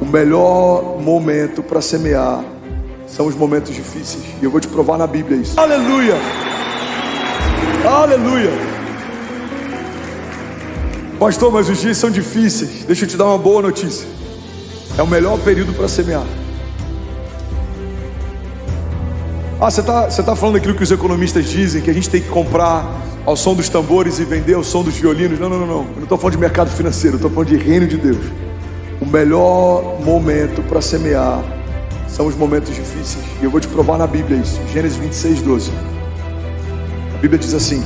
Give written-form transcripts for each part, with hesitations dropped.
O melhor momento para semear são os momentos difíceis. E eu vou te provar na Bíblia isso. Aleluia! Aleluia! Pastor, mas os dias são difíceis. Deixa eu te dar uma boa notícia. É o melhor período para semear. Você tá falando aquilo que os economistas dizem, que a gente tem que comprar ao som dos tambores e vender ao som dos violinos. Não. Eu não estou falando de mercado financeiro, eu estou falando de reino de Deus. O melhor momento para semear são os momentos difíceis. E eu vou te provar na Bíblia isso. Gênesis 26:12. A Bíblia diz assim: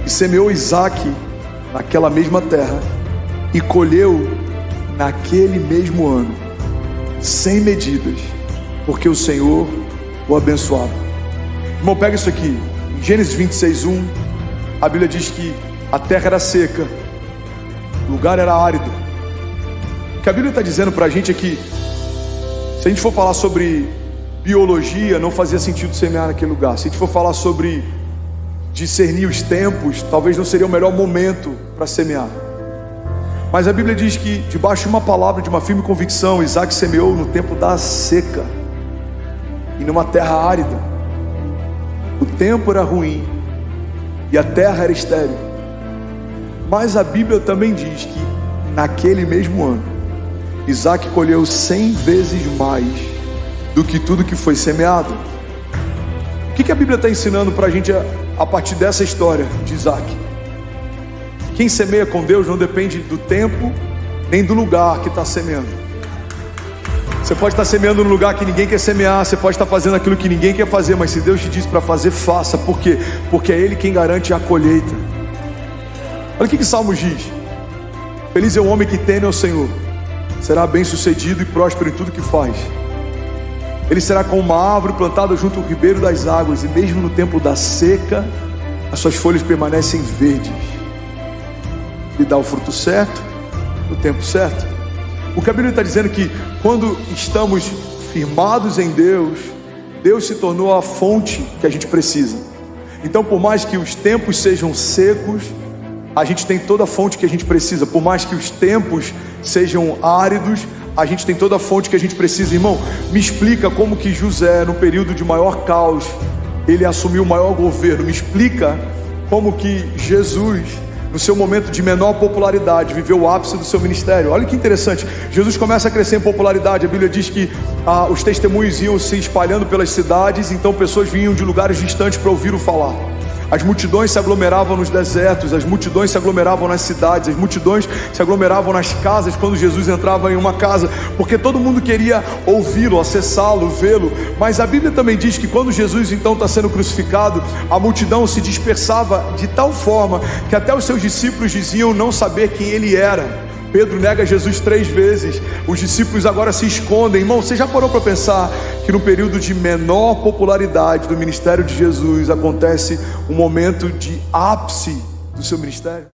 e semeou Isaque naquela mesma terra e colheu naquele mesmo ano, sem medidas, porque o Senhor o abençoava. Irmão, pega isso aqui. Em Gênesis 26:1, a Bíblia diz que a terra era seca, o lugar era árido. O que a Bíblia está dizendo para a gente é que, se a gente for falar sobre biologia, não fazia sentido semear naquele lugar. Se a gente for falar sobre discernir os tempos, talvez não seria o melhor momento para semear. Mas a Bíblia diz que, debaixo de uma palavra, de uma firme convicção, Isaque semeou no tempo da seca e numa terra árida. O tempo era ruim e a terra era estéril. Mas a Bíblia também diz que naquele mesmo ano, Isaque colheu 100 vezes mais do que tudo que foi semeado. O que a Bíblia está ensinando para a gente a partir dessa história de Isaque? Quem semeia com Deus não depende do tempo nem do lugar que está semeando. Você pode estar semeando no lugar que ninguém quer semear, você pode estar fazendo aquilo que ninguém quer fazer, mas se Deus te diz para fazer, faça. Por quê? Porque é Ele quem garante a colheita. Olha o que Salmos diz: feliz é o homem que teme ao Senhor, será bem sucedido e próspero em tudo que faz. Ele será como uma árvore plantada junto ao ribeiro das águas, e mesmo no tempo da seca, as suas folhas permanecem verdes. Ele dá o fruto certo, no tempo certo. O que a Bíblia está dizendo é que quando estamos firmados em Deus, Deus se tornou a fonte que a gente precisa. Então, por mais que os tempos sejam secos, a gente tem toda a fonte que a gente precisa. Por mais que os tempos sejam áridos, a gente tem toda a fonte que a gente precisa. Irmão, me explica como que José, no período de maior caos, ele assumiu o maior governo. Me explica como que Jesus, no seu momento de menor popularidade, viveu o ápice do seu ministério. Olha que interessante, Jesus começa a crescer em popularidade. A Bíblia diz que os testemunhos iam se espalhando pelas cidades, então pessoas vinham de lugares distantes para ouvir o falar. As multidões se aglomeravam nos desertos, as multidões se aglomeravam nas cidades, as multidões se aglomeravam nas casas quando Jesus entrava em uma casa, porque todo mundo queria ouvi-lo, acessá-lo, vê-lo. Mas a Bíblia também diz que quando Jesus então está sendo crucificado, a multidão se dispersava de tal forma que até os seus discípulos diziam não saber quem ele era. Pedro nega Jesus 3 vezes, os discípulos agora se escondem. Irmão, você já parou para pensar que no período de menor popularidade do ministério de Jesus acontece um momento de ápice do seu ministério?